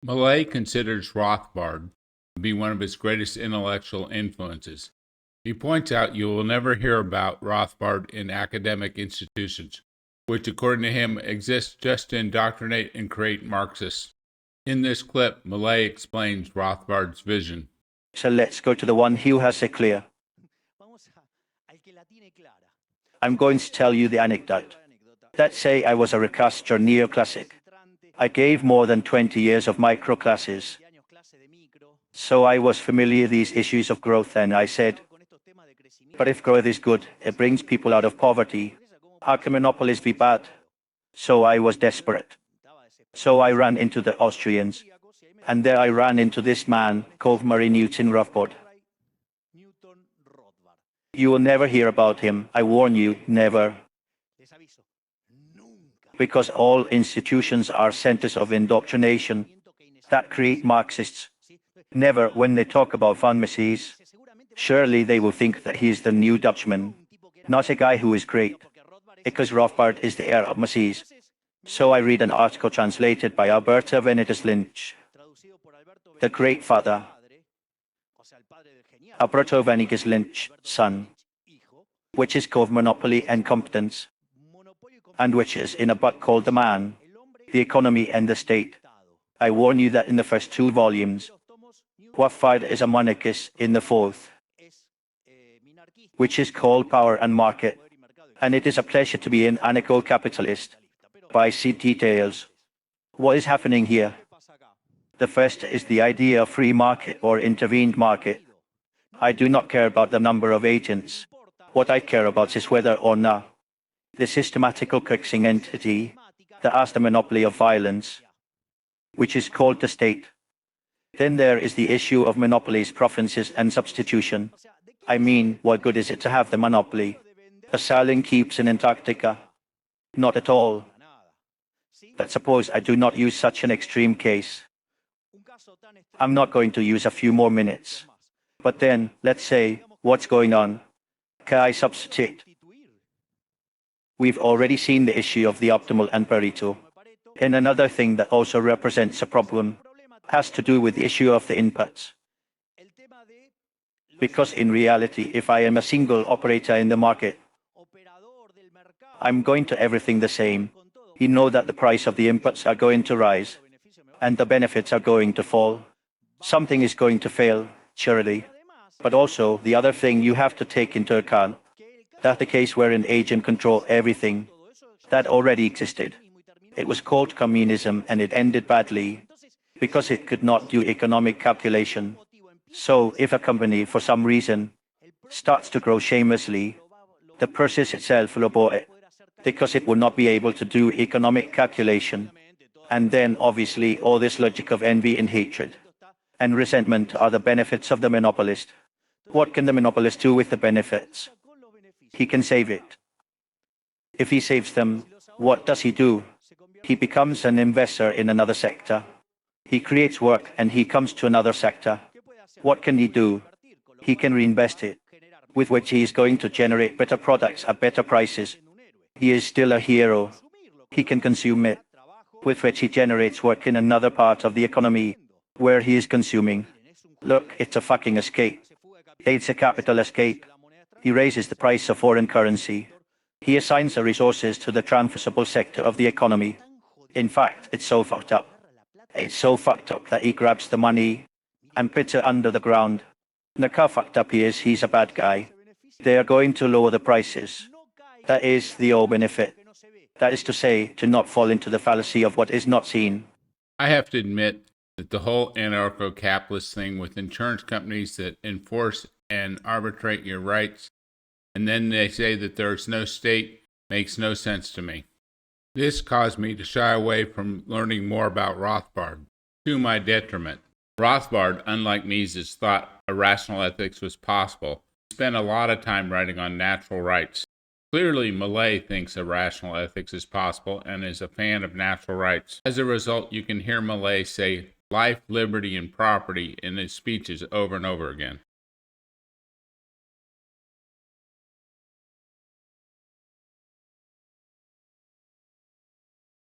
Milei considers Rothbard to be one of his greatest intellectual influences. He points out you will never hear about Rothbard in academic institutions, which according to him exist just to indoctrinate and create Marxists. In this clip, Milei explains Rothbard's vision. So let's go to the one who has it clear. I'm going to tell you the anecdote. Let's say I was a recaster neoclassic. I gave more than 20 years of micro classes. So I was familiar with these issues of growth, and I said, but if growth is good, it brings people out of poverty. How can monopolies be bad? So I was desperate. So I ran into the Austrians, and there I ran into this man called Marie Newton Rothbard. You will never hear about him. I warn you, never. Because all institutions are centers of indoctrination that create Marxists. Never when they talk about von Mises. Surely they will think that he is the new Dutchman, not a guy who is great, because Rothbard is the heir of Mises. So I read an article translated by Alberto Benitez Lynch, the great father, Alberto Benitez Lynch, son, which is called Monopoly and Competence, and which is in a book called The Man, the Economy and the State. I warn you that in the first 2 volumes, Rothbard is a monarchist in the 4th, which is called Power and Market, and it is a pleasure to be an anarcho-capitalist. But I see details. What is happening here? The first is the idea of free market or intervened market. I do not care about the number of agents. What I care about is whether or not the systematical coaxing entity that has the monopoly of violence, which is called the state. Then there is the issue of monopolies, provinces, and substitution. I mean, what good is it to have the monopoly? A silent keeps in Antarctica? Not at all. But suppose I do not use such an extreme case. I'm not going to use a few more minutes. But then, let's say, what's going on? Can I substitute? We've already seen the issue of the optimal and Pareto. And another thing that also represents a problem has to do with the issue of the inputs. Because in reality, if I am a single operator in the market, I'm going to everything the same. You know that the price of the inputs are going to rise, and the benefits are going to fall. Something is going to fail, surely. But also, the other thing you have to take into account, that the case where an agent controls everything, that already existed. It was called communism, and it ended badly, because it could not do economic calculation. So, if a company, for some reason, starts to grow shamelessly, the process itself will abort it, because it will not be able to do economic calculation. And then, obviously, all this logic of envy and hatred and resentment are the benefits of the monopolist. What can the monopolist do with the benefits? He can save it. If he saves them, what does he do? He becomes an investor in another sector. He creates work and he comes to another sector. What can he do? He can reinvest it, with which he is going to generate better products at better prices. He is still a hero. He can consume it, with which he generates work in another part of the economy, where he is consuming. Look, it's a fucking escape. It's a capital escape. He raises the price of foreign currency. He assigns the resources to the transferable sector of the economy. In fact, it's so fucked up. It's so fucked up that he grabs the money and puts it under the ground. Look how fucked up he is. He's a bad guy. They are going to lower the prices. That is the old benefit. That is to say, to not fall into the fallacy of what is not seen. I have to admit that the whole anarcho-capitalist thing with insurance companies that enforce and arbitrate your rights, and then they say that there's no state, makes no sense to me. This caused me to shy away from learning more about Rothbard, to my detriment. Rothbard, unlike Mises, thought a rational ethics was possible. He spent a lot of time writing on natural rights. Clearly, Milei thinks a rational ethics is possible and is a fan of natural rights. As a result, you can hear Milei say life, liberty, and property in his speeches over and over again.